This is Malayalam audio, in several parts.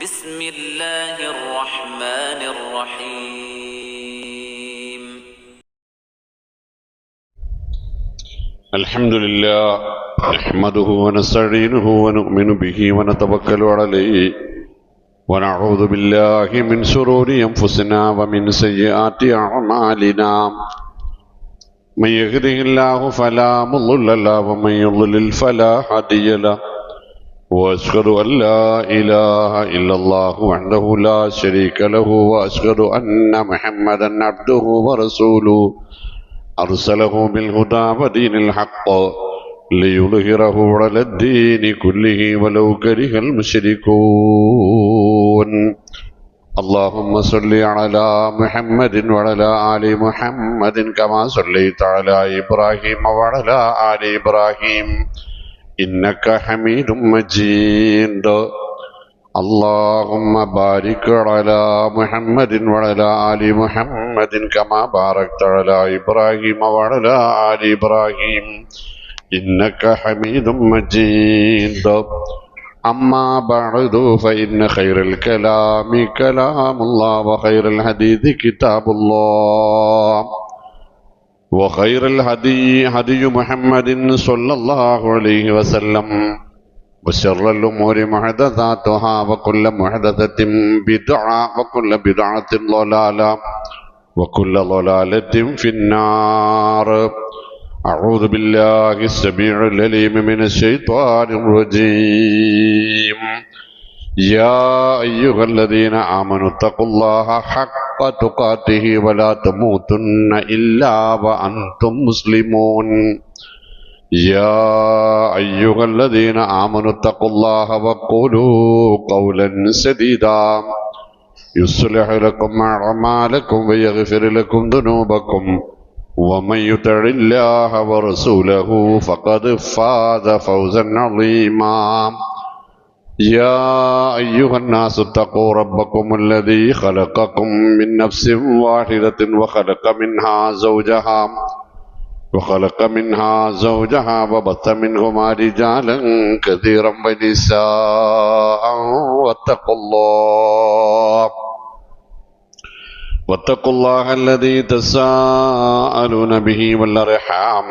بسم الله الرحمن الرحيم الحمد لله نحمده ونستعينه ونؤمن به ونتوكل عليه ونعوذ بالله من شرور أنفسنا ومن سيئات أعمالنا من يهده الله فلا مضل له ومن يضلل فلا هادي له وأشهد أن لا إله إلا الله وحده لا شريك له وأشهد أن محمدا عبده ورسوله أرسله بالهدى ودين الحق ليظهره على الدين كله ولو كره المشركون اللهم صل على محمد وعلى آل محمد كما صليت على إبراهيم وعلى آل إبراهيم إنك حميد مجيد اللهم بارك على محمد وعلى آل محمد كما باركت على إبراهيم وعلى آل إبراهيم إنك حميد مجيد أما بعد فإن خير الكلام كلام الله وخير الحديث كتاب الله وخير الهدي هدي محمد صلى الله عليه وسلم وشر الأمور محدثاتها وكل محدثة بدعة وكل بدعة ضلالة وكل ضلالة في النار أعوذ بالله السميع العليم من الشيطان الرجيم يا أيها الذين آمنوا اتقوا الله حق تقاته ولا تموتن إلا وأنتم مسلمون يا أيها الذين آمنوا اتقوا الله وقولوا قولا سديدا يصلح لكم أعمالكم ويغفر لكم ذنوبكم ومن يطع الله ورسوله فقد فاز فوزا عظيما يا أيها الناس اتقوا ربكم الذي خلقكم من نفس واحدة وخلق منها زوجها وبث منهما رجالا كثيرا ونساء واتقوا الله الذي تساءلون به والأرحام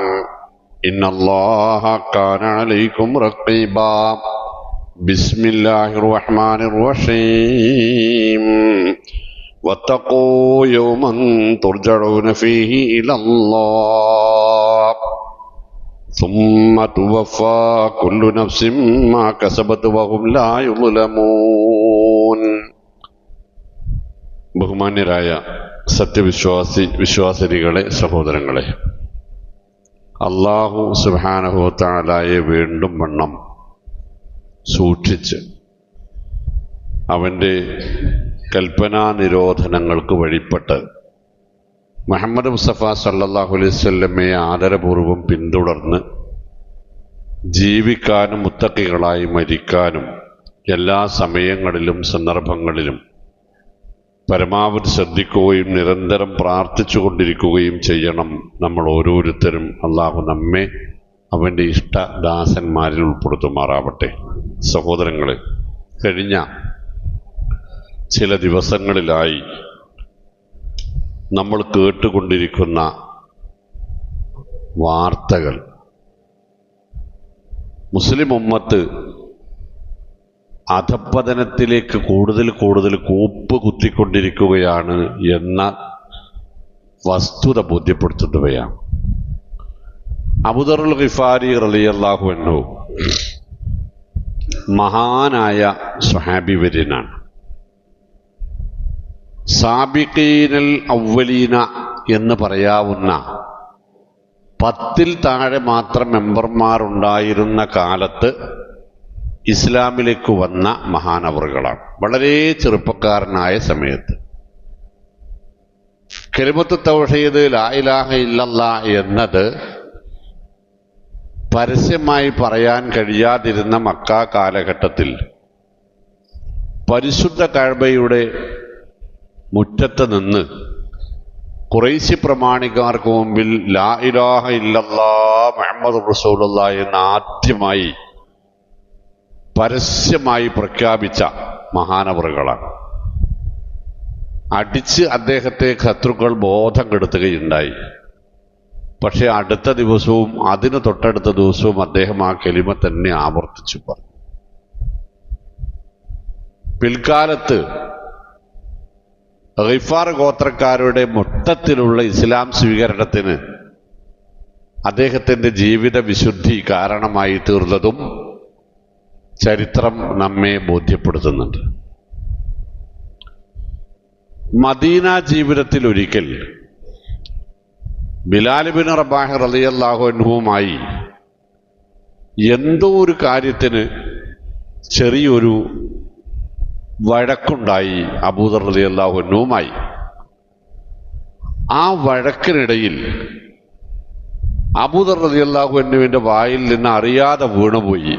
إن الله كان عليكم رقيبا بسم الله الرحمن الرحيم واتقوا يوما ترجعون فيه إلى الله ثم توفى كل نفس ما كسبت وهم لا يظلمون ബഹുമാന്യരായ വിശ്വാസിനികളെ സഹോദരങ്ങളെ, അല്ലാഹു സുബ്ഹാനഹു വ തആലയെ വീണ്ടും വണ്ണം സൂക്ഷിച്ച് അവൻ്റെ കൽപ്പനാ നിരോധനങ്ങൾക്ക് വഴിപ്പെട്ട് മുഹമ്മദ് മുസ്തഫ സല്ലല്ലാഹു അലൈഹി വസല്ലമയെ ആദരപൂർവ്വം പിന്തുടർന്ന് ജീവിക്കാനും മുത്തഖികളായി മരിക്കാനും എല്ലാ സമയങ്ങളിലും സന്ദർഭങ്ങളിലും പരമാവധി ശ്രദ്ധിക്കുകയും നിരന്തരം പ്രാർത്ഥിച്ചുകൊണ്ടിരിക്കുകയും ചെയ്യണം നമ്മൾ ഓരോരുത്തരും. അള്ളാഹു നമ്മെ അവൻ്റെ ഇഷ്ടദാസന്മാരിൽ ഉൾപ്പെടുത്തുമാറാവട്ടെ. സഹോദരങ്ങളെ, കഴിഞ്ഞ ചില ദിവസങ്ങളിലായി നമ്മൾ കേട്ടുകൊണ്ടിരിക്കുന്ന വാർത്തകൾ മുസ്ലിം ഉമ്മത്ത് അധപ്പതനത്തിലേക്ക് കൂടുതൽ കൂപ്പ് കുത്തിക്കൊണ്ടിരിക്കുകയാണ് എന്ന വസ്തുത ബോധ്യപ്പെടുത്തുന്നവയാണ്. അബൂദറുൽ ഗിഫാരി റളിയല്ലാഹു അൻഹു മഹാനായ സ്വഹാബി വര്യനാണ്. സാബിഖീനൽ അവ്വലീന എന്ന് പറയാവുന്ന 10 താഴെ മാത്രം മെമ്പർമാരുണ്ടായിരുന്ന കാലത്ത് ഇസ്ലാമിലേക്ക് വന്ന മഹാനവറുകളാണ്. വളരെ ചെറുപ്പക്കാരനായ സമയത്ത് കലിമത്ത് തൗഹീദ് ലാ ഇലാഹ ഇല്ലല്ലാഹ് എന്നത് പരസ്യമായി പറയാൻ കഴിയാതിരുന്ന മക്ക കാലഘട്ടത്തിൽ പരിശുദ്ധ കഅബയുടെ മുറ്റത്ത് നിന്ന് ഖുറൈശി പ്രമാണികർക്ക് മുമ്പിൽ ലാ ഇലാഹ ഇല്ലല്ലാഹ് മുഹമ്മദുർ റസൂലുള്ളാഹി എന്ന് ആദ്യമായി പരസ്യമായി പ്രഖ്യാപിച്ച മഹാനവറുകളാണ്. അടിച്ച് അദ്ദേഹത്തെ ശത്രുക്കൾ ബോധം കെടുത്തുകയുണ്ടായി. പക്ഷെ അടുത്ത ദിവസവും അതിന് തൊട്ടടുത്ത ദിവസവും അദ്ദേഹം ആ കലിമ തന്നെ ആവർത്തിച്ചു പറഞ്ഞു. പിൽക്കാലത്ത് ഗിഫാർ ഗോത്രക്കാരുടെ മൊത്തത്തിലുള്ള ഇസ്ലാം സ്വീകരണത്തിന് അദ്ദേഹത്തിൻ്റെ ജീവിത വിശുദ്ധി കാരണമായി തീർന്നതും ചരിത്രം നമ്മെ ബോധ്യപ്പെടുത്തുന്നുണ്ട്. മദീന ജീവിതത്തിൽ ഒരിക്കൽ ബിലാൽ ബിൻ റബാഹ് റളിയല്ലാഹു അൻഹുവുമായി എന്തോ ഒരു കാര്യത്തിന് ചെറിയൊരു വഴക്കുണ്ടായി അബൂദർ റളിയല്ലാഹു അൻഹുവുമായി. ആ വഴക്കിനിടയിൽ അബൂദർ റളിയല്ലാഹു അൻഹുവിൻ്റെ വായിൽ നിന്ന് അറിയാതെ വീണുപോയി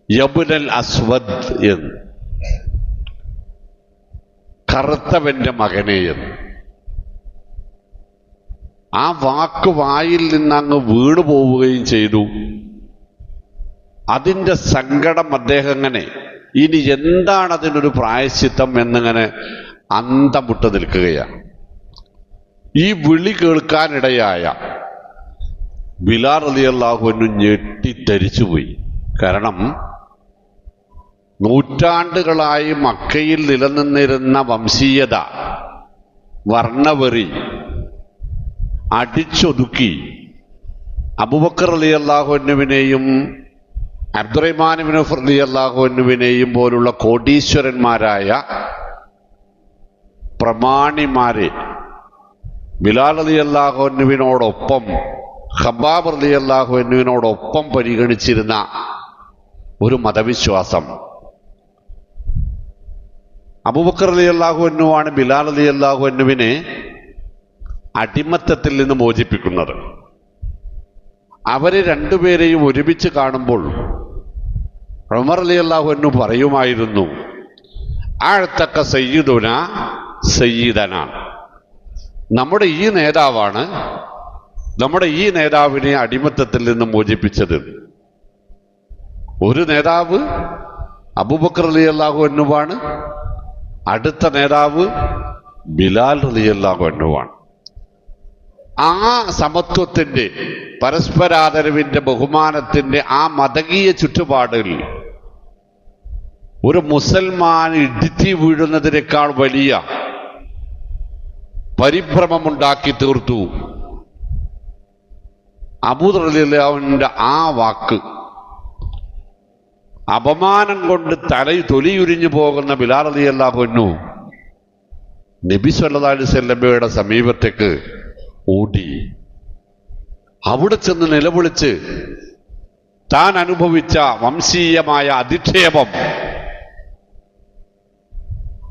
യബ്നൽ അസ്വദ് എന്ന്, കറുത്തവന്റെ മകനെ എന്ന്. ആ വാക്ക് വായിൽ നിന്നങ്ങ് വീണു പോവുകയും ചെയ്തു. അതിൻ്റെ സങ്കടം അദ്ദേഹം ഇങ്ങനെ ഇനി എന്താണ് അതിനൊരു പ്രായശ്ചിത്തം എന്നിങ്ങനെ അന്തം വിട്ടു നിൽക്കുകയാണ്. ഈ വിളി കേൾക്കാനിടയായ ബിലാൽ റളിയല്ലാഹു അൻഹു ഞെട്ടിത്തരിച്ചുപോയി. കാരണം നൂറ്റാണ്ടുകളായി മക്കയിൽ നിലനിന്നിരുന്ന വംശീയത, വർണ്ണവെറി അടിച്ചൊതുക്കി അബൂബക്കർ റളിയല്ലാഹു അൻഹുവിനെയും അബ്ദുറഹ്മാൻ ഇബ്നു ഔഫ് റളിയല്ലാഹു അൻഹുവിനെയും പോലുള്ള കോടീശ്വരന്മാരായ പ്രമാണിമാരെ ബിലാൽ റളിയല്ലാഹു അൻഹുവിനോടൊപ്പം ഖബ്ബാബ് റളിയല്ലാഹു അൻഹുവിനോടൊപ്പം പരിഗണിച്ചിരുന്ന ഒരു മതവിശ്വാസം. അബൂബക്കർ റളിയല്ലാഹു അൻഹുവാണ് ബിലാൽ റളിയല്ലാഹു അൻഹുവിനെ അടിമത്തത്തിൽ നിന്ന് മോചിപ്പിക്കുന്നത്. അവരെ രണ്ടുപേരെയും ഒരുമിച്ച് കാണുമ്പോൾ ഉമർ റളിയല്ലാഹു അൻഹു പറയുമായിരുന്നു, അഅ്തഖ സയ്യിദുന സയ്യിദന, നമ്മുടെ ഈ നേതാവാണ് നമ്മുടെ ഈ നേതാവിനെ അടിമത്തത്തിൽ നിന്ന് മോചിപ്പിച്ചത്. ഒരു നേതാവ് അബൂബക്കർ റളിയല്ലാഹു അൻഹുവാണ്, അടുത്ത നേതാവ് ബിലാൽ റളിയല്ലാഹു അൻഹുവാണ്. ആ സമത്വത്തിൻ്റെ, പരസ്പരാദരവിൻ്റെ, ബഹുമാനത്തിൻ്റെ ആ മതകീയ ചുറ്റുപാടിൽ ഒരു മുസൽമാൻ ഇടിത്തി വീഴുന്നതിനേക്കാൾ വലിയ പരിഭ്രമമുണ്ടാക്കി തീർത്തു അബൂദർ റളിയല്ലാഹുവിൻ്റെ ആ വാക്ക്. അപമാനം കൊണ്ട് തൊലിയുരിഞ്ഞു പോകുന്ന ബിലാൽ റളിയല്ലാഹു അൻഹു നബി സല്ലല്ലാഹു അലൈഹി വസല്ലമയുടെ സമീപത്തേക്ക് ഓടി. അവിടെ ചെന്ന് നിലവിളിച്ച് താൻ അനുഭവിച്ച വംശീയമായ അധിക്ഷേപം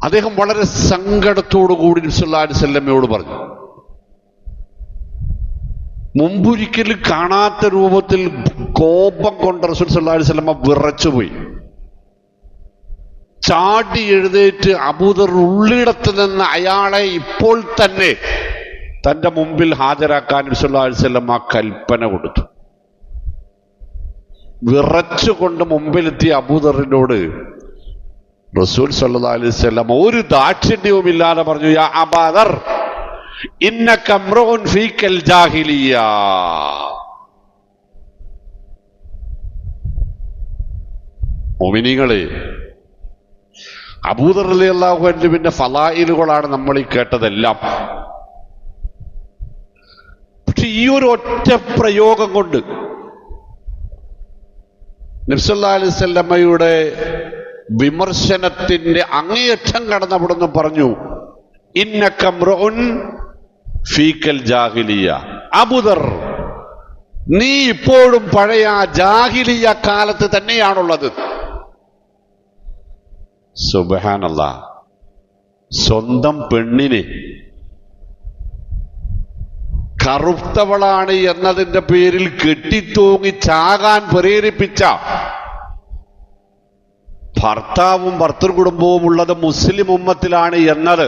അദ്ദേഹം വളരെ സങ്കടത്തോടു കൂടി നബി സല്ലല്ലാഹു അലൈഹി വസല്ലമയോട് പറഞ്ഞു. മുമ്പൊരിക്കലും കാണാത്ത രൂപത്തിൽ കോപം കൊണ്ട് റസൂൽ സല്ലല്ലാഹു അലൈഹി വസല്ലമ വിറച്ചുപോയി. ചാടി എഴുന്നേറ്റ് അബൂദർ ഉള്ളിടത്ത് നിന്ന് അയാളെ ഇപ്പോൾ തന്നെ തൻ്റെ മുമ്പിൽ ഹാജരാക്കാൻ നബി സല്ലല്ലാഹു അലൈഹി വസല്ലമ കൽപ്പന കൊടുത്തു. വിറച്ചുകൊണ്ട് മുമ്പിലെത്തിയ അബൂദറിനോട് റസൂൽ സല്ലല്ലാഹു അലൈഹി വസല്ലമ ഒരു ദാക്ഷിണ്യവും ഇല്ലാതെ പറഞ്ഞു, യാ അബൂദർ ഇന്നക ഇംറുഉൻ ഫീകൽ ജാഹിലിയ്യ. മുഅ്മിനീങ്ങളെ, അബൂദർ റളിയല്ലാഹു അൻഹുവിന്റെ ഫളായിലുകളാണ് നമ്മൾ ഈ കേട്ടതെല്ലാം. പക്ഷെ ഈ ഒരു ഒറ്റ പ്രയോഗം കൊണ്ട് നബി സല്ലല്ലാഹു അലൈഹി വസല്ലമയുടെ വിമർശനത്തിന്റെ അങ്ങേയറ്റം കടന്നവിടുന്ന് പറഞ്ഞു, ഇന്നക ഇംറുഉൻ ഫീകൽ ജാഹിലിയ്യ. അബൂദർ, നീ ഇപ്പോഴും പഴയ ജാഹിലിയ്യ കാലത്ത് തന്നെയാണുള്ളത്. സുബ്ഹാനല്ലാഹ്. സ്വന്തം പെണ്ണിനെ കറുത്തവളാണ് എന്നതിന്റെ പേരിൽ കെട്ടിത്തൂങ്ങി ചാകാൻ പ്രേരിപ്പിച്ച ഭർത്താവും ഭർത്തൃകുടുംബവും ഉള്ളത് മുസ്ലിം ഉമ്മത്തിലാണ് എന്നത്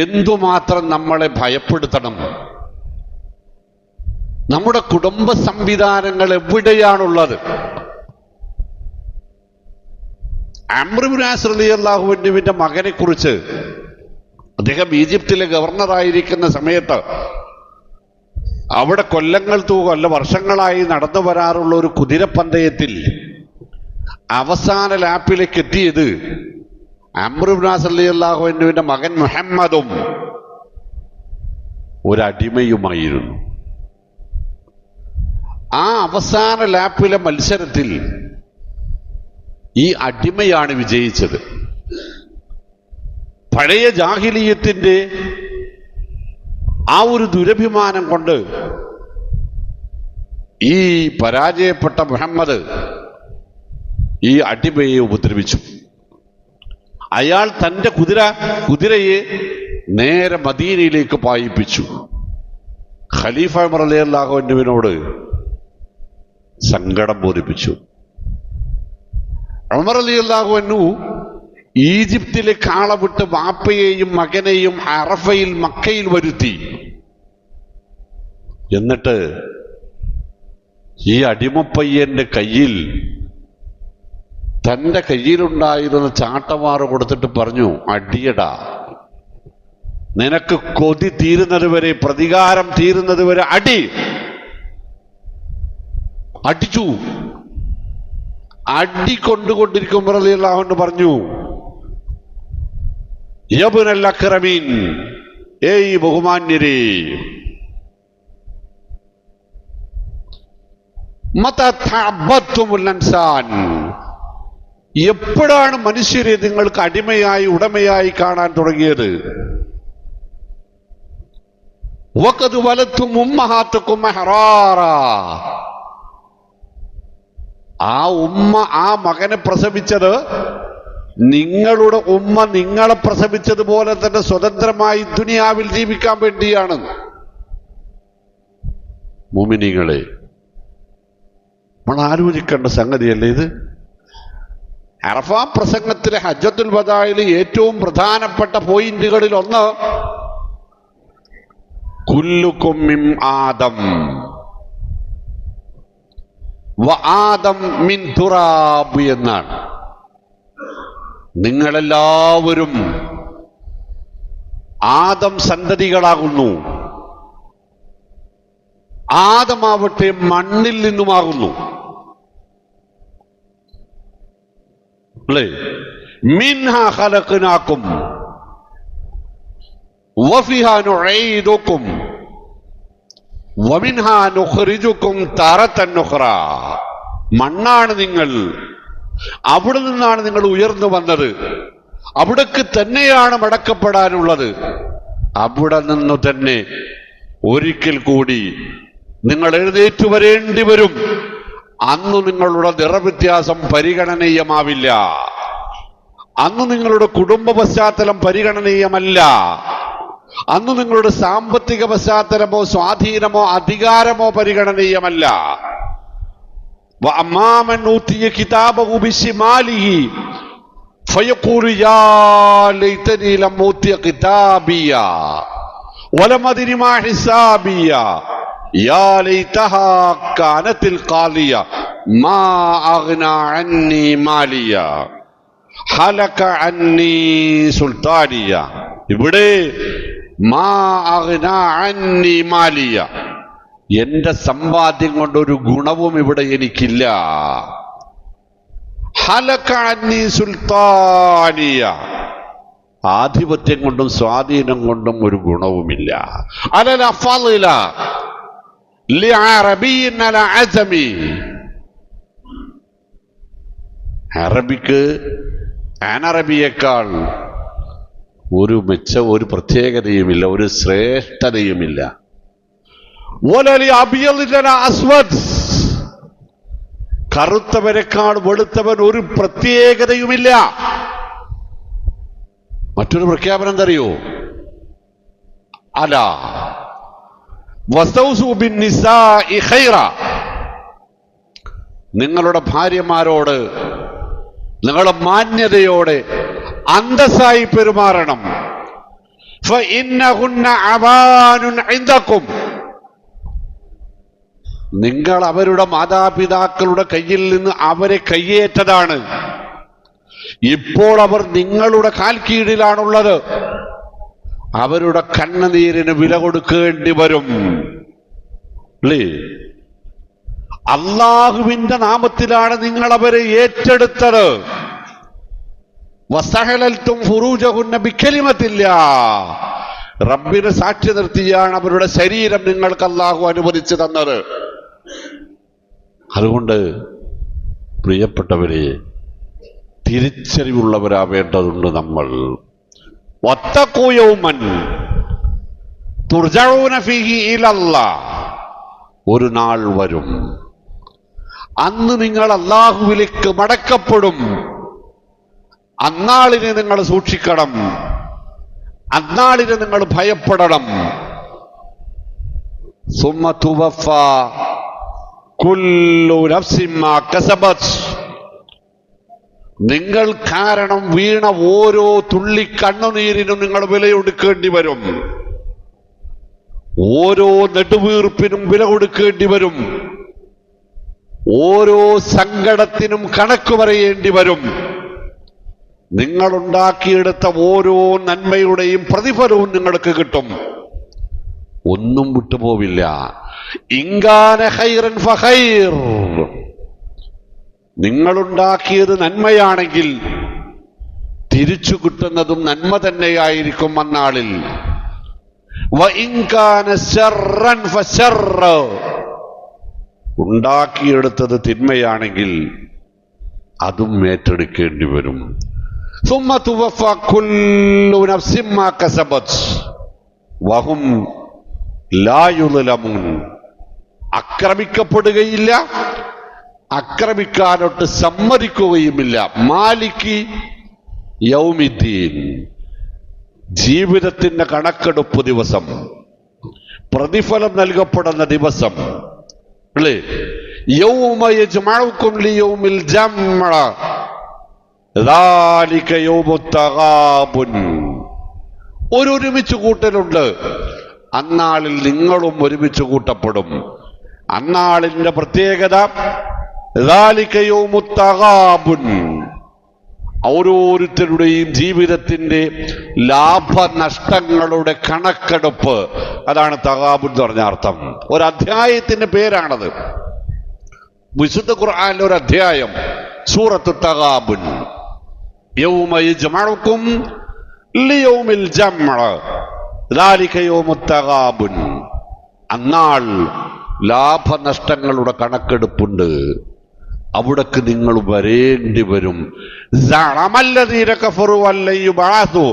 എന്തുമാത്രം നമ്മളെ ഭയപ്പെടുത്തണം. നമ്മുടെ കുടുംബ സംവിധാനങ്ങൾ എവിടെയാണുള്ളത്? അംർ ഇബ്നു ആസ് റളിയല്ലാഹു അൻഹുവിന്റെ മകനെ കുറിച്ച് അദ്ദേഹം ഈജിപ്തിലെ ഗവർണറായിരിക്കുന്ന സമയത്ത് അവിടെ കൊല്ല വർഷങ്ങളായി നടന്നു വരാറുള്ള ഒരു കുതിരപ്പന്തയത്തിൽ അവസാന ലാപ്പിലേക്ക് എത്തിയത് അംർ ഇബ്നു ആസ് റളിയല്ലാഹു അൻഹുവിന്റെ മകൻ മുഹമ്മദും ഒരടിമയുമായിരുന്നു. ആ അവസാന ലാപ്പിലെ മത്സരത്തിൽ ഈ അടിമയാണ് വിജയിച്ചത്. പഴയ ജാഹിലിയത്തിന്റെ ആ ഒരു ദുരഭിമാനം കൊണ്ട് ഈ പരാജയപ്പെട്ട മുഹമ്മദ് ഈ അടിമയെ ഉപദ്രവിച്ചു. അയാൾ തന്റെ കുതിരയെ നേരെ മദീനയിലേക്ക് പായിപ്പിച്ചു. ഖലീഫ ഉമർ റളിയല്ലാഹു അൻഹുവിനോട് സങ്കടം ബോധിപ്പിച്ചു. ഉമർ റളിയല്ലാഹു അൻഹു ഈജിപ്തിലെ കാളവിട്ട് വാപ്പയെയും മകനെയും അറഫയിൽ മക്കയിൽ വരുത്തി. എന്നിട്ട് ഈ അടിമപ്പയ്യന്റെ കയ്യിൽ തന്റെ കയ്യിലുണ്ടായിരുന്ന ചാട്ടവാറ് കൊടുത്തിട്ട് പറഞ്ഞു, അടിയടാ, നിനക്ക് കൊതി തീരുന്നത് വരെ, പ്രതികാരം തീരുന്നത് വരെ അടിച്ചു. അടി കൊണ്ടുകൊണ്ടിരിക്കുമ്പോൾ റളിയല്ലാഹു അൻഹു പറഞ്ഞു, യബ്നൽ അക്രമീൻ, ഏയ് ബഹുമാന്യരേ, മതാ തഅബ്ബത്തുൽ ഇൻസാൻ, എപ്പോഴാണ് മനുഷ്യരെ നിങ്ങൾക്ക് അടിമയായി ഉടമയായി കാണാൻ തുടങ്ങിയത്? വഖദ് വലത്തും ഉമ്മഹാത്തുക്കും അഹ്റാറാ, ആ ഉമ്മ ആ മകനെ പ്രസവിച്ചത് നിങ്ങളുടെ ഉമ്മ നിങ്ങളെ പ്രസവിച്ചതുപോലെ തന്നെ സ്വതന്ത്രമായി ദുനിയാവിൽ ജീവിക്കാൻ വേണ്ടിയാണ്. മുഅ്മിനീങ്ങളെ, നമ്മൾ ആലോചിക്കേണ്ട സംഗതിയല്ലേ ഇത്? അറഫ പ്രസംഗത്തിലെ ഹജ്ജത്തുൽ വദായിലെ ഏറ്റവും പ്രധാനപ്പെട്ട പോയിന്റുകളിൽ ഒന്ന് കുല്ലുക്കും മിൻ ആദം വ ആദം മിൻ തുറാബ് എന്നാണ്. നിങ്ങളെല്ലാവരും ആദം സന്തതികളാകുന്നു, ആദമാവട്ടെ മണ്ണിൽ നിന്നുമാകുന്നു. അല്ലേ? മിൻഹാ ഖലഖനാകും വഫിഹാ നുഈദുകും വമിൻഹാ നുഖ്രിജുകും തറതൻ ഉഖ്റാ. മണ്ണാണ് നിങ്ങൾ, അവിടെ നിന്നാണ് നിങ്ങൾ ഉയർന്നു വന്നത്, അവിടേക്ക് തന്നെയാണ് മടക്കപ്പെടാനുള്ളത്. അവിടെ നിന്നു തന്നെ ഒരിക്കൽ കൂടി നിങ്ങൾ എഴുന്നേറ്റു വരേണ്ടി വരും. അന്ന് നിങ്ങളുടെ നിറവ്യത്യാസം പരിഗണനീയമാവില്ല, അന്ന് നിങ്ങളുടെ കുടുംബ പശ്ചാത്തലം പരിഗണനീയമല്ല, അന്ന് നിങ്ങളുടെ സാമ്പത്തിക പശ്ചാത്തലമോ സ്വാധീനമോ അധികാരമോ പരിഗണനീയമല്ല. വഅമ്മാ മൻ ഊതിയ കിതാബഹു ബിശിമാലിഹി ഫയഖൂലു യാ ലൈതനി ലം ഊതിയ കിതാബിയ വലം അദ്രി മാ ഹിസാബിയ യാ ലൈതഹാ കാനത്തിൽ ഖാലിയ മാ അഗ്നാ അന്നി മാലിയ ഹലക അന്നി സുൽത്താനിയ. ഇവിടെ മാ അഗ്നാ അന്നി മാലിയ, എന്റെ സമ്പാദ്യം കൊണ്ടൊരു ഗുണവും ഇവിടെ എനിക്കില്ല. ഹലക അന്നി സുൽത്താനിയ, ആധിപത്യം കൊണ്ടും സ്വാധീനം കൊണ്ടും ഒരു ഗുണവുമില്ല. അലൽ അഫ്ളല ലിഅറബിയ്യിൻ അല അജമി, അറബിക്ക് അനറബിയേക്കാൾ ഒരു ഒരു പ്രത്യേകതയുമില്ല, ഒരു ശ്രേഷ്ഠതയുമില്ല. വലലി അബിയദിൻ അല അസ്വദ്, കറുത്തവരെക്കാൾ വെളുത്തവൻ ഒരു പ്രത്യേകതയുമില്ല. മറ്റൊരു പ്രഖ്യാപനം എന്തറിയോ? അലാ വസ്തൗസു ബിന്നിസാഇ ഖൈറ, നിങ്ങളുടെ ഭാര്യമാരോട് നിങ്ങളുടെ മാന്യതയോടെ അന്തസ്സായി പെരുമാറണം. ഫഇന്നഹുന്ന അബാനുൻ ഇൻദകും, നിങ്ങൾ അവരുടെ മാതാപിതാക്കളുടെ കയ്യിൽ നിന്ന് അവരെ കയ്യേറ്റതാണ്. ഇപ്പോൾ അവർ നിങ്ങളുടെ കാൽ കീഴിലാണുള്ളത്. അവരുടെ കണ്ണുനീരിന് വില കൊടുക്കേണ്ടി വരും അല്ലേ? അള്ളാഹുവിന്റെ നാമത്തിലാണ് നിങ്ങൾ അവരെ ഏറ്റെടുത്തത്. വസഹലൽതും ഫുറൂജഹുന്ന ബികലിമത്തില്ലാ, റബ്ബിനെ സാക്ഷി നിർത്തിയാണ് അവരുടെ ശരീരം നിങ്ങൾക്ക് അള്ളാഹു അനുവദിച്ചു തന്നത്. അതുകൊണ്ട് പ്രിയപ്പെട്ടവരെ, തിരിച്ചറിവുള്ളവരാവേണ്ടതുണ്ട് നമ്മൾ. വത്തഖൂ യൗമൻ തുർജഊന ഫീഹി ഇലല്ലാഹ്, ഒരു നാൾ വരും, അന്ന് നിങ്ങൾ അല്ലാഹുവിലേക്ക് മടക്കപ്പെടും. അന്നാളിനെ നിങ്ങൾ സൂക്ഷിക്കണം, അന്നാളിനെ നിങ്ങൾ ഭയപ്പെടണം. സുമ്മ തുവഫാ കുല്ലു നഫ്സിൻ മാ കസബത്, നിങ്ങൾ കാരണം വീണ ഓരോ തുള്ളി കണ്ണുനീരിനും നിങ്ങൾ വിലയൊടുക്കേണ്ടി വരും. ഓരോ നെടുവീർപ്പിനും വില കൊടുക്കേണ്ടി വരും. ഓരോ സങ്കടത്തിനും കണക്ക് പറയേണ്ടി വരും. നിങ്ങളുണ്ടാക്കിയെടുത്ത ഓരോ നന്മയുടെയും പ്രതിഫലവും നിങ്ങൾക്ക് കിട്ടും. ഒന്നും വിട്ടുപോവില്ല. ഇൻകാന ഖൈറൻ ഫഖൈർ, നിങ്ങളുണ്ടാക്കിയത് നന്മയാണെങ്കിൽ തിരിച്ചു കിട്ടുന്നതും നന്മ തന്നെയായിരിക്കും അന്നാളിൽ. വഇൻകാന ശർറൻ ഫശർറ, ഉണ്ടാക്കിയെടുത്തത് തിന്മയാണെങ്കിൽ അതും ഏറ്റെടുക്കേണ്ടി വരും. സുമ്മ തുവഫാ കുല്ലു നഫ്സിൻ മാ കസബത് വഹും ലാ യുദ്ലമൂൻ, ആക്രമിക്കപ്പെടുകയില്ല, ആക്രമിക്കാനൊട്ട് സമ്മതിക്കുകയുമില്ല. മാലികി യൗമിദ്ദീൻ, ജീവിതത്തിന്റെ കണക്കെടുപ്പ് ദിവസം, പ്രതിഫലം നൽകപ്പെടുന്ന ദിവസം അല്ലേ? യൗമ യജ്മഉകും ലിയൗമിൽ ജംഅ ദാലിക യൗമുത് തഗാബുൻ, ഒരുമിച്ച് കൂട്ടലുണ്ട്. അന്നാളിൽ നിങ്ങളും ഒരുമിച്ച് കൂട്ടപ്പെടും. അന്നാളിന്റെ പ്രത്യേകത ദാലിക യൗമുത് തഗാബുൻ, ഓരോരുത്തരുടെയും ജീവിതത്തിന്റെ ലാഭനഷ്ടങ്ങളുടെ കണക്കെടുപ്പ്. അതാണ് തഗാബുൻ എന്ന് പറഞ്ഞ അർത്ഥം. ഒരു അധ്യായത്തിന്റെ പേരാണത്. വിശുദ്ധ ഖുർആനിലെ ഒരു അധ്യായം സൂറത്തു തഗാബുൻ. യൗമ യജ്മഉകും ലിയൗമിൽ ജംഅ ദാലിക യൗമുത് തഗാബുൻ, അന്നാൾ ലാഭനഷ്ടങ്ങളുടെ കണക്കെടുപ്പുണ്ട്. അവിടേക്ക് നിങ്ങൾ വരേണ്ടി വരും. സഅമല്ലദീന കഫറു അല്ലൻ യുബഅസു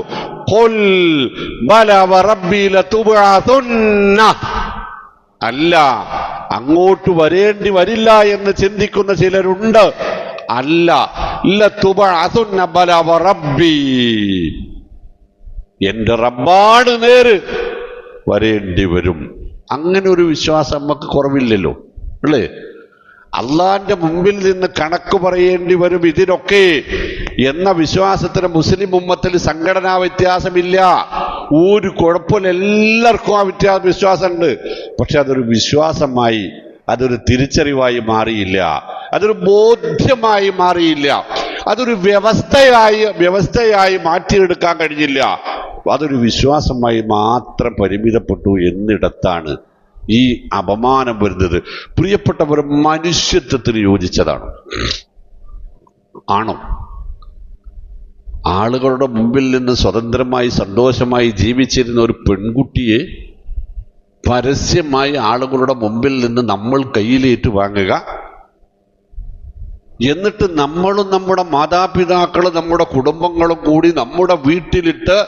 ഖുൽ ബലാ വറബ്ബി ലതുബഅസുന്ന, അല്ല അങ്ങോട്ട് വരേണ്ടി വരില്ല എന്ന് ചിന്തിക്കുന്ന ചിലരുണ്ട്. അല്ല, ലതുബഅസുന്ന ബലാ വറബ്ബി, എന്റെ റബ്ബാണ് നേര്, വരേണ്ടി വരും. അങ്ങനെ ഒരു വിശ്വാസം നമുക്ക് കുറവില്ലല്ലോ അല്ലേ? അള്ളാന്റെ മുമ്പിൽ നിന്ന് കണക്ക് പറയേണ്ടി വരും ഇതിനൊക്കെ എന്ന വിശ്വാസത്തിന് മുസ്ലിം ഉമ്മത്തിൽ സംഘടനാ വ്യത്യാസമില്ല. ഒരു കുഴപ്പമില്ല, എല്ലാവർക്കും ആ വിശ്വാസമുണ്ട്. പക്ഷെ അതൊരു വിശ്വാസമായി, അതൊരു തിരിച്ചറിവായി മാറിയില്ല, അതൊരു ബോധ്യമായി മാറിയില്ല, അതൊരു വ്യവസ്ഥയായി മാറ്റിയെടുക്കാൻ കഴിഞ്ഞില്ല. അതൊരു വിശ്വാസമായി മാത്രം പരിമിതപ്പെട്ടു എന്നിടത്താണ് ഈ അപമാനം വരുന്നത്. പ്രിയപ്പെട്ടവർ, മനുഷ്യത്വത്തിന് യോജിച്ചതാണ്. ആണോ? ആളുകളുടെ മുമ്പിൽ നിന്ന് സ്വതന്ത്രമായി സന്തോഷമായി ജീവിച്ചിരുന്ന ഒരു പെൺകുട്ടിയെ പരസ്യമായി ആളുകളുടെ മുമ്പിൽ നിന്ന് നമ്മൾ കയ്യിലേറ്റ് വാങ്ങുക, എന്നിട്ട് നമ്മളും നമ്മുടെ മാതാപിതാക്കളും നമ്മുടെ കുടുംബങ്ങളും കൂടി നമ്മുടെ വീട്ടിലിട്ട്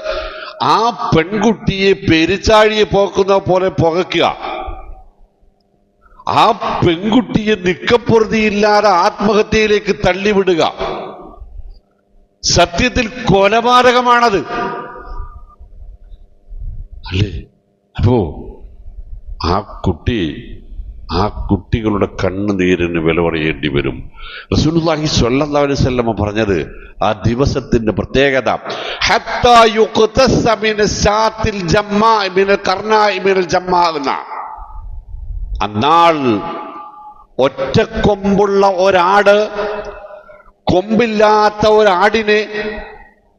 ആ പെൺകുട്ടിയെ പെരിച്ചാഴിയെ പോക്കുന്ന പോലെ പുകയ്ക്കുക, ആ പെൺകുട്ടിയെ നിക്കപ്പൊറുതിയില്ലാതെ ആത്മഹത്യയിലേക്ക് തള്ളിവിടുക. സത്യത്തിൽ കൊലപാതകമാണത് അല്ലേ? അപ്പോ ആ കുട്ടികളുടെ കണ്ണുനീരിന് വില പറയേണ്ടി വരും. റസൂലുള്ളാഹി സ്വല്ലല്ലാഹു അലൈഹി വസല്ലം പറഞ്ഞത് ആ ദിവസത്തിന്റെ പ്രത്യേകത, ഹത്താ യുഖ്തസ മിന സാത്തിൽ ജമ്മാ മിന കർനാഇ മിനൽ ജമ്മാ, അന്നാൾ ഒറ്റക്കൊമ്പുള്ള ഒരാട് കൊമ്പില്ലാത്ത ഒരാടിനെ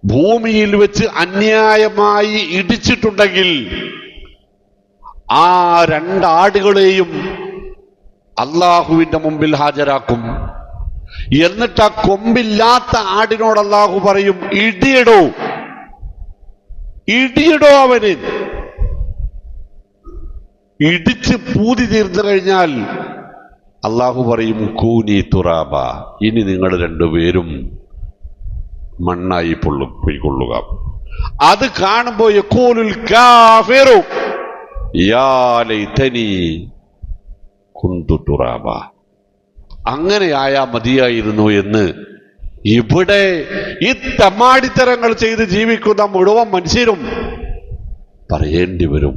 ഭൂമിയിൽ വെച്ച് അന്യായമായി ഇടിച്ചിട്ടുണ്ടെങ്കിൽ ആ രണ്ടാടുകളെയും അള്ളാഹുവിന്റെ മുമ്പിൽ ഹാജരാക്കും. എന്നിട്ട് ആ കൊമ്പില്ലാത്ത ആടിനോട് അള്ളാഹു പറയും, ഇടിയിടോ, ഇടിയിടോ അവന്. ഇടിച്ച് പൂതി തീർന്നു കഴിഞ്ഞാൽ അള്ളാഹു പറയും, കൂനി തുറാബ, ഇനി നിങ്ങൾ രണ്ടുപേരും മണ്ണായി പൊയ്ക്കൊള്ളുക. അത് കാണുമ്പോ യഖൂലുൽ കാഫിറു യാ ലൈതനി കുന്തു തുറാബ, അങ്ങനെയായാ മതിയായിരുന്നു എന്ന് ഇവിടെ ഈ തമ്മാടിത്തരങ്ങൾ ചെയ്ത് ജീവിക്കുന്ന മുഴുവൻ മനുഷ്യരും പറയേണ്ടി വരും.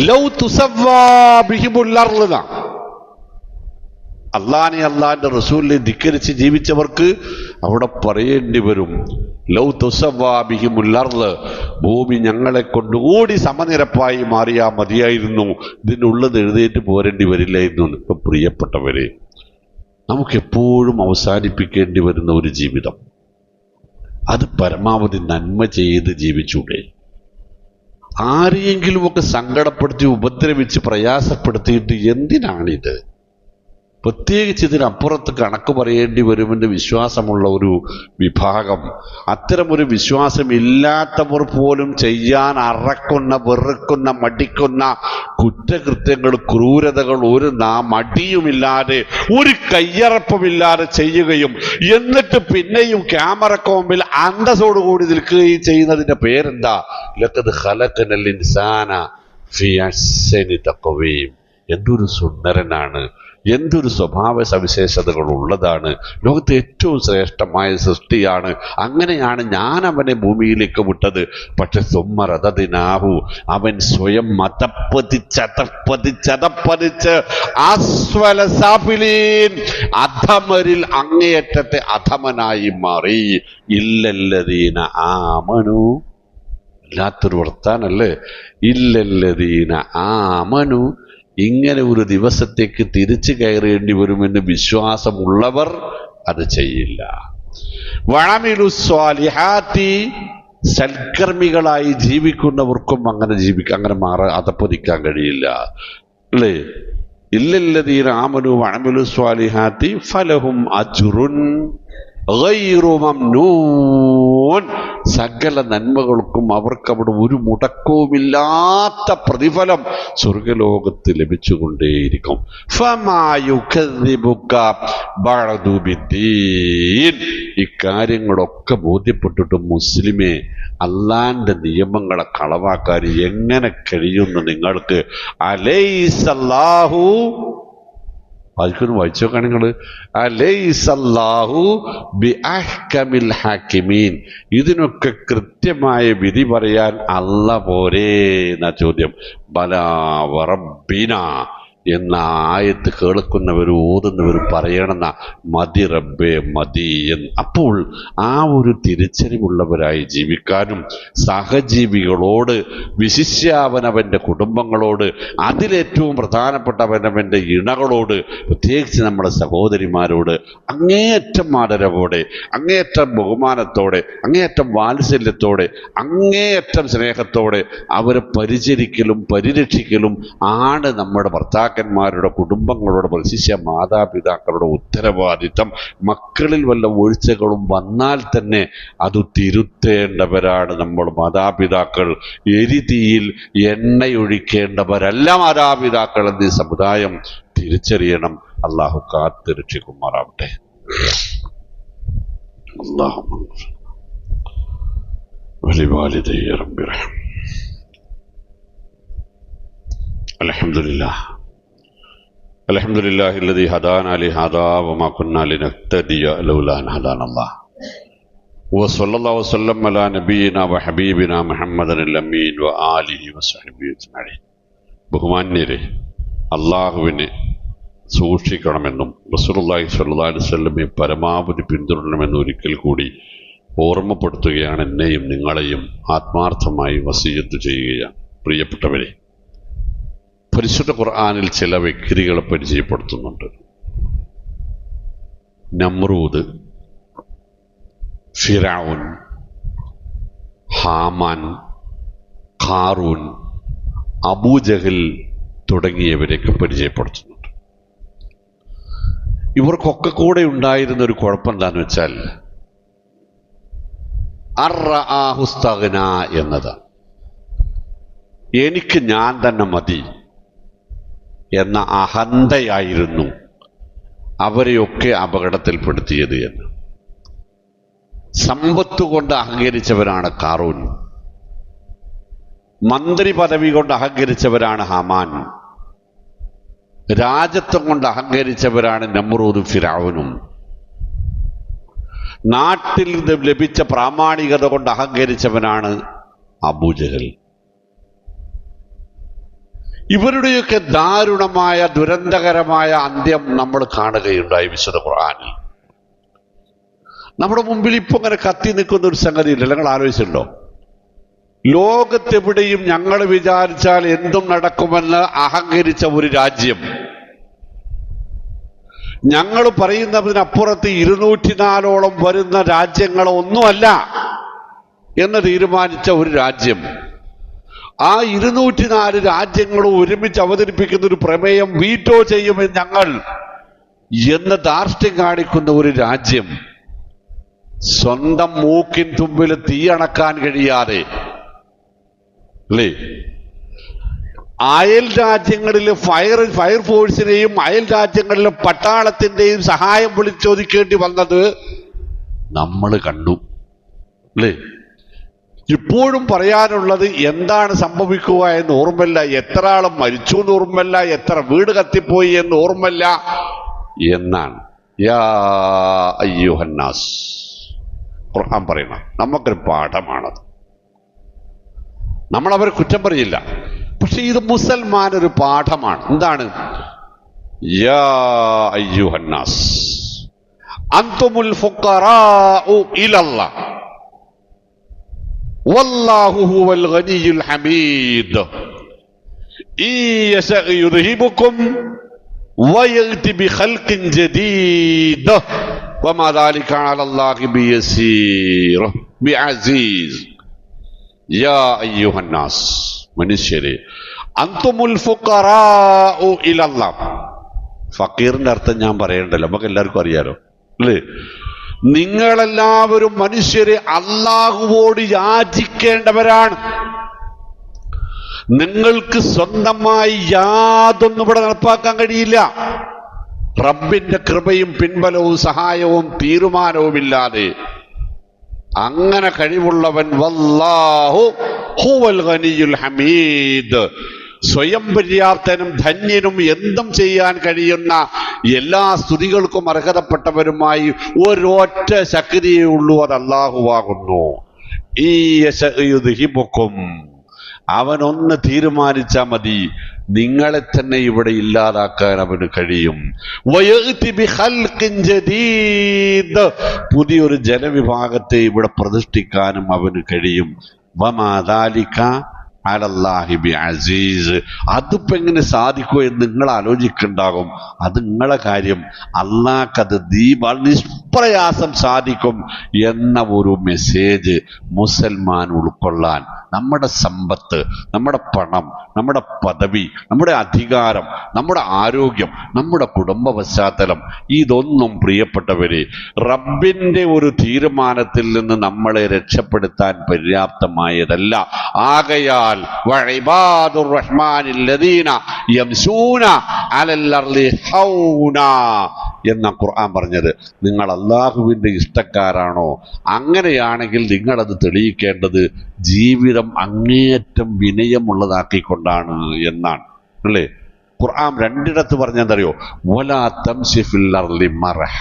ലൗ തുസവ്വാ ബിഹിമുൽ അർള്, അള്ളാനെ അള്ളാന്റെ റസൂലിനെ ധിക്കരിച്ച് ജീവിച്ചവർക്ക് അവിടെ പറയേണ്ടി വരും, ലൗ തുസവ്വാ ബിഹിമുൽ അർള്, ഭൂമി ഞങ്ങളെ കൊണ്ടുകൂടി സമനിരപ്പായി മാറിയാ മതിയായിരുന്നു, ഇതിനുള്ളത് എഴുന്നേറ്റ് പോരേണ്ടി വരില്ലായിരുന്നു. ഇപ്പൊ പ്രിയപ്പെട്ടവരെ, നമുക്കെപ്പോഴും അവസാനിപ്പിക്കേണ്ടി വരുന്ന ഒരു ജീവിതം, അത് പരമാവധി നന്മ ചെയ്ത് ജീവിച്ചൂടെ? ആരെയെങ്കിലുമൊക്കെ സങ്കടപ്പെടുത്തി ഉപദ്രവിച്ച് പ്രയാസപ്പെടുത്തിയിട്ട് എന്തിനാണിത്? പ്രത്യേകിച്ച് ഇതിനപ്പുറത്ത് കണക്ക് പറയേണ്ടി വരുമെന്ന് വിശ്വാസമുള്ള ഒരു വിഭാഗം, അത്തരമൊരു വിശ്വാസമില്ലാത്തവർ പോലും ചെയ്യാൻ അറക്കുന്ന, വെറുക്കുന്ന, മടിക്കുന്ന കുറ്റകൃത്യങ്ങൾ, ക്രൂരതകൾ ഒരു മടിയുമില്ലാതെ, ഒരു കയ്യറപ്പമില്ലാതെ ചെയ്യുകയും എന്നിട്ട് പിന്നെയും ക്യാമറക്ക് മുമ്പിൽ അന്തസ്സോടുകൂടി നിൽക്കുകയും ചെയ്യുന്നതിന്റെ പേരെന്താ? ലഖദ് ഖലഖനൽ ഇൻസാന ഫീ അഹ്സനി തഖ്വീം. എന്തൊരു സുന്ദരനാണ്, എന്തൊരു സ്വഭാവ സവിശേഷതകൾ ഉള്ളതാണ്, ലോകത്തെ ഏറ്റവും ശ്രേഷ്ഠമായ സൃഷ്ടിയാണ്, അങ്ങനെയാണ് ഞാൻ അവനെ ഭൂമിയിലേക്ക് വിട്ടത്. പക്ഷെ സുമ്മറതനാഹു, അവൻ സ്വയം അതപ്പതിച്ച് അസ്വല സാഫിലീൻ, അധമരിൽ അങ്ങേയറ്റത്തെ അധമനായി മാറി. ഇല്ലല്ലദീന ആമനു, ഇല്ലാത്തൊരു വർത്താനല്ലേ, ഇല്ലല്ലദീന ആമനു, ഇങ്ങനെ ഒരു ദിവസത്തേക്ക് തിരിച്ചു കയറേണ്ടി വരുമെന്ന് വിശ്വാസമുള്ളവർ അത് ചെയ്യില്ല. വഅമിലു സ്വാലിഹാത്തി, സൽക്കർമ്മികളായി ജീവിക്കുന്നവർക്കും അങ്ങനെ അതപ്പതിക്കാൻ കഴിയില്ല അല്ലേ? ഇല്ലല്ലദീന ആമനു വഅമിലു സ്വാലിഹാത്തി ഫലഹും അജ്റുൻ ഗൈറു മംനൂൻ, സകല നന്മകൾക്കും അവർക്കവിടെ ഒരു മുടക്കവുമില്ലാത്ത പ്രതിഫലം സ്വർഗലോകത്ത് ലഭിച്ചുകൊണ്ടേയിരിക്കും. ഫമാ യുകദ്ദിബുക ബഅദു ബിദ്ദീൻ, ഇക്കാര്യങ്ങളൊക്കെ ബോധ്യപ്പെട്ടിട്ടും മുസ്ലിമേ, അള്ളാന്റെ നിയമങ്ങളെ കളവാക്കാൻ എങ്ങനെ കഴിയുന്നു നിങ്ങൾക്ക്? അലൈസല്ലാഹു, വായിക്കുന്നു, വായിച്ചു നോക്കാൻ നിങ്ങൾ. അലൈസല്ലാഹു ബിഅഹ്കമിൽ ഹാക്കിമീൻ, ഇതിനൊക്കെ കൃത്യമായ വിധി പറയാൻ അല്ല പോരേ എന്നാ ചോദ്യം. ബലാ വറബ്ബിനാ എന്ന ആയത്ത് കേൾക്കുന്നവരും ഓതുന്നവരും പറയണമെന്ന മതി റബ്ബേ മതി എന്ന്. അപ്പോൾ ആ ഒരു തിരിച്ചറിവുള്ളവരായി ജീവിക്കാനും സഹജീവികളോട്, വിശിഷ്യാവനവൻ്റെ കുടുംബങ്ങളോട്, അതിലേറ്റവും പ്രധാനപ്പെട്ടവനവൻ്റെ ഇണകളോട്, പ്രത്യേകിച്ച് നമ്മുടെ സഹോദരിമാരോട് അങ്ങേയറ്റം ആദരവോടെ, അങ്ങേയറ്റം ബഹുമാനത്തോടെ, അങ്ങേയറ്റം വാത്സല്യത്തോടെ, അങ്ങേയറ്റം സ്നേഹത്തോടെ അവരെ പരിചരിക്കലും പരിരക്ഷിക്കലും ആണ് നമ്മുടെ ഭർത്താക്കന്മാരുടെ, കുടുംബങ്ങളുടെ, പ്രശിഷ്യ മാതാപിതാക്കളുടെ ഉത്തരവാദിത്തം. മക്കളിൽ വല്ല വീഴ്ചകളും വന്നാൽ തന്നെ അത് തിരുത്തേണ്ടവരാണ് നമ്മൾ മാതാപിതാക്കൾ. എരിതീയിൽ എണ്ണയൊഴിക്കേണ്ടവരല്ല മാതാപിതാക്കൾ എന്ന് ഈ സമുദായം തിരിച്ചറിയണം. അള്ളാഹു കാത്തുരക്ഷിക്കുമാറാവട്ടെ. അല്ലാഹു വലിവാലിദൈ റബ്ബി റഹ്മ. അൽഹംദുലില്ലാഹ് അൽഹംദുലില്ലാഹില്ലദീ ഹദാനാ ലിഹാദാ വമാ കുന്നാ ലിനഹ്തദിയ ലൗലാ അൻ ഹദാനല്ലാഹ് വസല്ലല്ലാഹു വസല്ലം അലാ നബിയിനാ വഹബീബിനാ മുഹമ്മദിനിൽ അമീൻ വആലിഹി വസഹ്ബിഹി അജ്മഈൻ. ബഹുമാന്യരെ, അള്ളാഹുവിനെ സൂക്ഷിക്കണമെന്നും റസൂലുള്ളാഹി സ്വല്ലല്ലാഹു അലൈഹി വസല്ലമയെ പരമാവധി പിന്തുടരണമെന്നും ഒരിക്കൽ കൂടി ഓർമ്മപ്പെടുത്തുകയാണ് എന്നെയും നിങ്ങളെയും ആത്മാർത്ഥമായി വസിയത്ത് ചെയ്യുകയാണ്. പ്രിയപ്പെട്ടവരെ, പരിശുദ്ധ ഖുർആനിൽ ചില വ്യക്തികളെ പരിചയപ്പെടുത്തുന്നുണ്ട്. നമ്രൂദ്, ഫിറഔൻ, ഹാമാൻ, ഖാറൂൻ, അബൂജഹൽ തുടങ്ങിയവരെയൊക്കെ പരിചയപ്പെടുത്തുന്നുണ്ട്. ഇവർക്കൊക്കെ കൂടെ ഉണ്ടായിരുന്ന ഒരു കുഴപ്പം എന്താന്ന് വെച്ചാൽ അർറആഹുസ്തഗ്ന എന്നതാണ്. എനിക്ക് ഞാൻ തന്നെ മതി എന്ന അഹന്തയായിരുന്നു അവരെയൊക്കെ അപകടത്തിൽപ്പെടുത്തിയത് എന്ന്. സമ്പത്ത് കൊണ്ട് അഹങ്കരിച്ചവരാണ് ഖാറൂൻ, മന്ത്രി പദവി കൊണ്ട് അഹങ്കരിച്ചവരാണ് ഹാമാൻ, രാജത്വം കൊണ്ട് അഹങ്കരിച്ചവരാണ് നമ്രൂദും ഫിറഔനും, നാട്ടിൽ നിന്ന് ലഭിച്ച പ്രാമാണികത കൊണ്ട് അഹങ്കരിച്ചവനാണ് അബൂജഹൽ. ഇവരുടെയൊക്കെ ദാരുണമായ ദുരന്തകരമായ അന്ത്യം നമ്മൾ കാണുകയുണ്ടായി വിശുദ്ധ ഖുർആനിൽ. നമ്മുടെ മുമ്പിൽ ഇപ്പൊ ഇങ്ങനെ കത്തി നിൽക്കുന്ന ഒരു സംഗതി ഇല്ല, നിങ്ങൾ ആലോചിച്ചിട്ടുണ്ടോ? ലോകത്തെവിടെയും ഞങ്ങൾ വിചാരിച്ചാൽ എന്തും നടക്കുമെന്ന് അഹങ്കരിച്ച ഒരു രാജ്യം, ഞങ്ങൾ പറയുന്നതിനപ്പുറത്ത് 204 വരുന്ന രാജ്യങ്ങളൊന്നുമല്ല എന്ന് തീരുമാനിച്ച ഒരു രാജ്യം, ആ 204 രാജ്യങ്ങളും ഒരുമിച്ച് അവതരിപ്പിക്കുന്ന ഒരു പ്രമേയം വീറ്റോ ചെയ്യുമെന്ന് ഞങ്ങൾ എന്ന് ധാർഷ്ട്യം കാണിക്കുന്ന ഒരു രാജ്യം, സ്വന്തം മൂക്കിൻ തുമ്പിൽ തീയണക്കാൻ കഴിയാതെ അല്ലേ, അയൽ രാജ്യങ്ങളിലെ ഫയർഫോഴ്സിനെയും അയൽ രാജ്യങ്ങളിലെ പട്ടാളത്തിന്റെയും സഹായം വിളിച്ചോദിക്കേണ്ടി വന്നത് നമ്മൾ കണ്ടു അല്ലേ. ഇപ്പോഴും പറയാനുള്ളത് എന്താണ് സംഭവിക്കുക എന്ന് ഓർമ്മല്ല, എത്ര ആളും മരിച്ചു എന്ന് ഓർമ്മല്ല, എത്ര വീട് കത്തിപ്പോയി എന്ന് ഓർമ്മല്ല എന്നാണ്. യാ അയ്യുഹന്നാസ്, ഖുർആൻ പറയണം, നമുക്കൊരു പാഠമാണത്. നമ്മൾ അവരെ കുറ്റം പറയില്ല, പക്ഷെ ഇത് മുസൽമാനൊരു പാഠമാണ്. എന്താണ്? യാ അയ്യുഹന്നാസ് അൻതുമുൽ ഫുഖറാഉ ഇലല്ലാഹ് വല്ലാഹു ഹുവൽ ഗനിയ്യുൽ ഹമീദ് ഇയശഅ യുദ്ഹിബുകും വയഅതി ബിഖൽഖിൻ ജദീദ് വമാ ദാലിക അലല്ലാഹി ബിയസീർ ബിഅസീസ്. യാ അയ്യുഹന്നാസ്, മനുഷ്യരെ, അൻതുമുൽ ഫുഖറാഉ ഇലല്ലാഹ്. ഫക്കീറിന്റെ അർത്ഥം ഞാൻ പറയണ്ടല്ലോ, നമുക്ക് എല്ലാവർക്കും അറിയാലോ അല്ലേ. നിങ്ങളെല്ലാവരും മനുഷ്യരെ അല്ലാഹുവോട് യാചിക്കേണ്ടവരാണ്. നിങ്ങൾക്ക് സ്വന്തമായി യാതൊന്നും ഇവിടെ നടപ്പാക്കാൻ കഴിയില്ല. റബ്ബിന്റെ കൃപയും പിൻബലവും സഹായവും തീരുമാനവുമില്ലാതെ അങ്ങനെ കഴിവുള്ളവൻ വല്ലാഹു ഹുവൽ ഗനിയ്യുൽ ഹമീദ്, സ്വയം പര്യാപ്തനും ധന്യനും എന്തും ചെയ്യാൻ കഴിയുന്ന എല്ലാ സ്തുതികൾക്കും അർഹതപ്പെട്ടവരുമായി ഒരൊറ്റ ശക്തിയേ ഉള്ളൂ, അത് അല്ലാഹുവാകുന്നു. ഈ യശയുദ്ഹിബുക്കും, അവനൊന്ന് തീരുമാനിച്ചാൽ മതി, നിങ്ങളെ തന്നെ ഇവിടെ ഇല്ലാതാക്കാൻ അവന് കഴിയും. വയഅതി ബിഖൽഖിൻ ജദീദ്, പുതിയൊരു ജനവിഭാഗത്തെ ഇവിടെ പ്രതിഷ്ഠിക്കാനും അവന് കഴിയും. വമാ ദാലിക അലല്ലാഹി ബിഅസീസ്, അതിപ്പോ എങ്ങനെ സാധിക്കോ എന്ന് നിങ്ങൾ ആലോചിക്കുന്നുണ്ടാകും. അത് നിങ്ങളെ കാര്യം, അള്ളാഹ്ക്കത് നിഷ്പ്രയാസം സാധിക്കും എന്ന ഒരു മെസ്സേജ് മുസൽമാൻ ഉൾക്കൊള്ളാൻ നമ്മുടെ സമ്പത്ത്, നമ്മുടെ പണം, നമ്മുടെ പദവി, നമ്മുടെ അധികാരം, നമ്മുടെ ആരോഗ്യം, നമ്മുടെ കുടുംബ പശ്ചാത്തലം, ഇതൊന്നും പ്രിയപ്പെട്ടവരെ റബ്ബിന്റെ ഒരു തീരുമാനത്തിൽ നിന്ന് നമ്മളെ രക്ഷപ്പെടുത്താൻ പര്യാപ്തമായതല്ല. ആകയാൽ വഇബാദുർ റഹ്മാനിൽ ലദീന യംശൂന അലൽ അർളി ഹൗനാ എന്ന ഖുർആൻ പറഞ്ഞത്. നിങ്ങൾ അല്ലാഹുവിന്റെ ഇഷ്ടക്കാരാണോ? അങ്ങനെയാണെങ്കിൽ നിങ്ങളത് തെളിയിക്കേണ്ടത് ജീവിതം അങ്ങേയറ്റം വിനയമുള്ളതാക്കിക്കൊണ്ടാണ് എന്നാണ് അല്ലേ. ഖുർആൻ രണ്ടിടത്ത് പറഞ്ഞെന്തറിയോ? വലാ തംശി ഫിൽ അർളി മർഹ,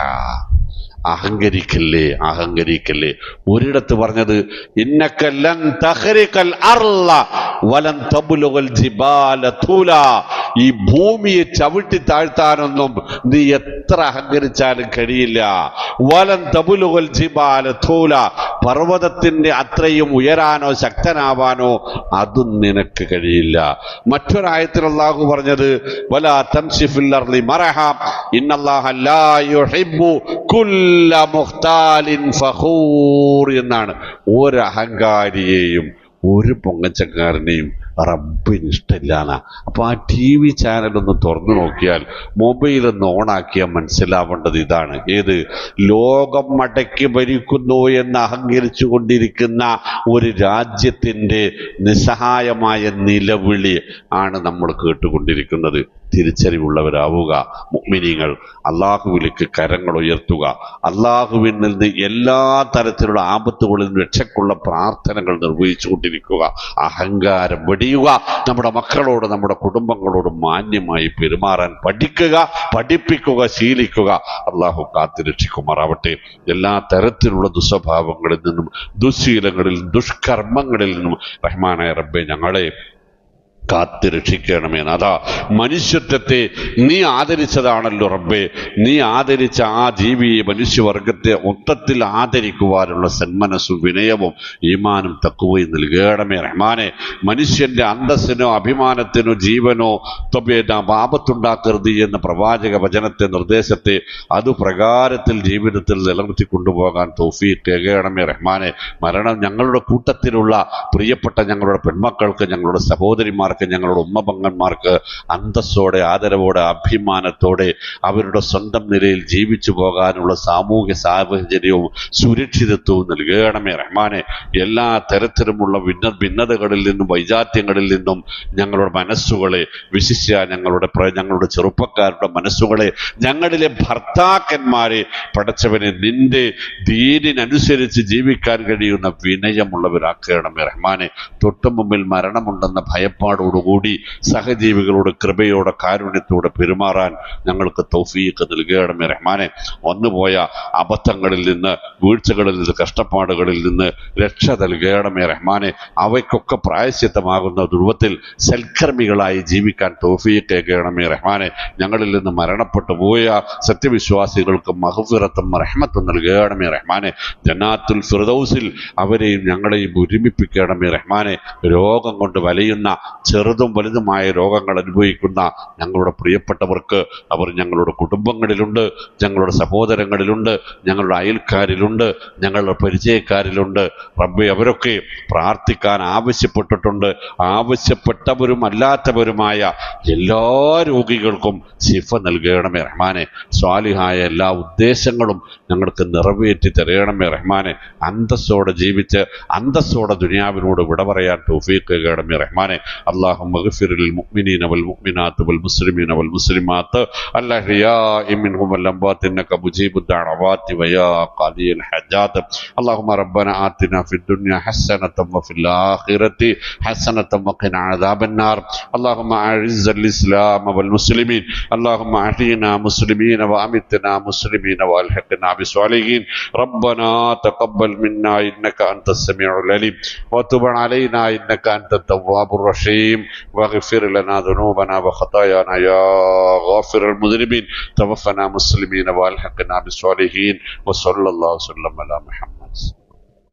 അഹങ്കരിക്കല്ലേ അഹങ്കരിക്കല്ലേ. ഒരിടത്ത് പറഞ്ഞത് ഇന്നക ലൻ തഖ്രിഖൽ അർള വലൻ തബ്ലുഗൽ ജിബാല തൂല, ഈ ഭൂമിയെ ചവിട്ടി താഴ്ത്താനൊന്നും നീ എത്ര അഹങ്കരിച്ചാലും കഴിയില്ല. വലൻ തബ്ലുഗൽ ജിബാല തൂല, പർവ്വതത്തിന്റെ അത്രയും ഉയരാനോ ശക്തനാവാനോ അതും നിനക്ക് കഴിയില്ല. മറ്റൊരായത്തിൽ അല്ലാഹു പറഞ്ഞത് വലാ തംശി ഫിൽ അർളി മറഹ ഇന്നല്ലാഹ ലാ യുഹിബ്ബു കുല്ല മുഖ്താലിൻ ഫഖൂർ എന്നാണ്. ഒരു അഹങ്കാരിയെയും ഒരു പൊങ്ങച്ചക്കാരനെയും റബ്ബിന് ഇഷ്ടമില്ലാന്നാ. അപ്പൊ ആ TV ചാനലൊന്ന് തുറന്നു നോക്കിയാൽ, മൊബൈലൊന്ന് ഓണാക്കിയാൽ മനസ്സിലാവേണ്ടത് ഇതാണ്. ഏത്? ലോകം മടക്കി ഭരിക്കുന്നു എന്ന് അഹങ്കരിച്ചു കൊണ്ടിരിക്കുന്ന ഒരു രാജ്യത്തിൻ്റെ നിസ്സഹായമായ നിലവിളി ആണ് നമ്മൾ കേട്ടുകൊണ്ടിരിക്കുന്നത്. തിരിച്ചറിവുള്ളവരാവുക മുഅ്മിനീങ്ങൾ. അള്ളാഹുവിലേക്ക് കരങ്ങൾ ഉയർത്തുക. അള്ളാഹുവിൽ നിന്ന് എല്ലാ തരത്തിലുള്ള ആപത്തുകളിൽ നിന്ന് രക്ഷക്കുള്ള പ്രാർത്ഥനകൾ നിർവഹിച്ചു കൊണ്ടിരിക്കുക. അഹങ്കാരം വെടിയുക. നമ്മുടെ മക്കളോട് നമ്മുടെ കുടുംബങ്ങളോട് മാന്യമായി പെരുമാറാൻ പഠിക്കുക, പഠിപ്പിക്കുക, ശീലിക്കുക. അള്ളാഹു കാത്തുരക്ഷിക്കുമാറാവട്ടെ. എല്ലാ തരത്തിലുള്ള ദുസ്വഭാവങ്ങളിൽ നിന്നും ദുശ്ശീലങ്ങളിൽ നിന്നും ദുഷ്കർമ്മങ്ങളിൽ നിന്നും റഹ്മാനായ റബ്ബേ ഞങ്ങളെ കാത്തുരക്ഷിക്കണമേ. അതാ മനുഷ്യത്വത്തെ നീ ആദരിച്ചതാണല്ലോ റബ്ബേ. നീ ആദരിച്ച ആ ജീവിയെ, മനുഷ്യവർഗത്തെ മൊത്തത്തിൽ ആദരിക്കുവാനുള്ള സന്മനസ്സും വിനയവും ഈമാനും തഖ്വയും നൽകണമേ റഹ്മാനെ. മനുഷ്യന്റെ അന്തസ്സിനോ അഭിമാനത്തിനോ ജീവനോ ആപത്തുണ്ടാക്കരുത് എന്ന പ്രവാചക വചനത്തെ, നിർദ്ദേശത്തെ അതുപ്രകാരത്തിൽ ജീവിതത്തിൽ നിലനിർത്തി കൊണ്ടുപോകാൻ തൗഫീഖ് നൽകണമേ റഹ്മാനെ. മരണം ഞങ്ങളുടെ കൂട്ടത്തിലുള്ള പ്രിയപ്പെട്ട ഞങ്ങളുടെ പെൺമക്കൾക്ക്, ഞങ്ങളുടെ സഹോദരിമാർക്ക്, ഞങ്ങളുടെ ഉമ്മപങ്ങന്മാർക്ക് അന്തസ്സോടെ, ആദരവോടെ, അഭിമാനത്തോടെ അവരുടെ സ്വന്തം നിലയിൽ ജീവിച്ചു പോകാനുള്ള സാമൂഹ്യ സാഹചര്യവും സുരക്ഷിതത്വവും നൽകണമേ റഹ്മാനെ. എല്ലാ തരത്തിലുമുള്ള ഭിന്നതകളിൽ നിന്നും വൈജാത്യങ്ങളിൽ നിന്നും ഞങ്ങളുടെ മനസ്സുകളെ, വിശിഷ്യ ഞങ്ങളുടെ ചെറുപ്പക്കാരുടെ മനസ്സുകളെ, ഞങ്ങളിലെ ഭർത്താക്കന്മാരെ പടച്ചവനെ നിന്റെ ദീനിനനുസരിച്ച് ജീവിക്കാൻ കഴിയുന്ന വിനയമുള്ളവരാക്കണമേ റഹ്മാനെ. തൊട്ടുമുമ്പിൽ മരണമുണ്ടെന്ന ഭയപ്പാടോടുകൂടി സഹജീവികളോട് കൃപയോടെ കാരുണ്യത്തോടെ പെരുമാറാൻ ഞങ്ങൾക്ക് തൗഫീഖ് നൽകണമേ റഹ്മാനെ. വന്നുപോയ അബദ്ധങ്ങളിൽ നിന്ന്, വീഴ്ചകളിൽ നിന്ന്, കഷ്ടപ്പാടുകളിൽ നിന്ന് രക്ഷ നൽകണമേ റഹ്മാനെ. അവയ്ക്കൊക്കെ പ്രായശ്ചിത്തമാകുന്ന രൂപത്തിൽ സൽക്കർമ്മികളായി ജീവിക്കാൻ തൗഫീഖ് നൽകണമേ റഹ്മാനെ. ഞങ്ങളിൽ നിന്ന് മരണപ്പെട്ടു പോയ സത്യവിശ്വാസികൾക്ക് മഗ്ഫിറത്തും റഹ്മത്തും നൽകണമേ റഹ്മാനെ. ജന്നാത്തുൽ ഫിർദൗസിൽ അവരെയും ഞങ്ങളെയും ഒരുമിപ്പിക്കണമേ റഹ്മാനെ. രോഗം കൊണ്ട് വലയുന്ന, ചെറുതും വലുതുമായ രോഗങ്ങൾ അനുഭവിക്കുന്ന ഞങ്ങളുടെ പ്രിയപ്പെട്ടവർക്ക്, അവർ ഞങ്ങളുടെ കുടുംബങ്ങളിലുണ്ട്, ഞങ്ങളുടെ സഹോദരങ്ങളിലുണ്ട്, ഞങ്ങളുടെ അയൽക്കാരിലുണ്ട്, ഞങ്ങളുടെ പരിചയക്കാരിലുണ്ട് റബ്ബേ. അവരൊക്കെ പ്രാർത്ഥിക്കാൻ ആവശ്യപ്പെട്ടിട്ടുണ്ട്. ആവശ്യപ്പെട്ടവരും അല്ലാത്തവരുമായ എല്ലാ രോഗികൾക്കും ശിഫ നൽകണമേ റഹ്മാനെ. സ്വാലിഹായ എല്ലാ ഉദ്ദേശങ്ങളും ഞങ്ങൾക്ക് നിറവേറ്റി തരണമേ റഹ്മാനെ. അന്തസ്സോടെ ജീവിച്ച് അന്തസ്സോടെ ദുനിയാവിനോട് വിട പറയാൻ തൗഫീഖ് നൽകണമേ റഹ്മാനെ. اللهم اغفر للمؤمنين والمؤمنات والمسلمين والمسلمات الأحياء منهم والأموات إنك مجيب الدعوات ويا قاضي الحاجات. اللهم ربنا آتنا في الدنيا حسنة وفي الآخرة حسنة وقنا عذاب النار. اللهم أعز الإسلام والمسلمين. اللهم أحينا مسلمين وأمتنا مسلمين وألحقنا بالصالحين. ربنا تقبل منا إنك أنت السميع العليم وتب علينا إنك أنت التواب الرحيم واغفر لنا ذنوبنا وخطايانا يا غافر المذنبين. توفنا مسلمين والحقنا بالصالحين وصلى الله وسلم على محمد.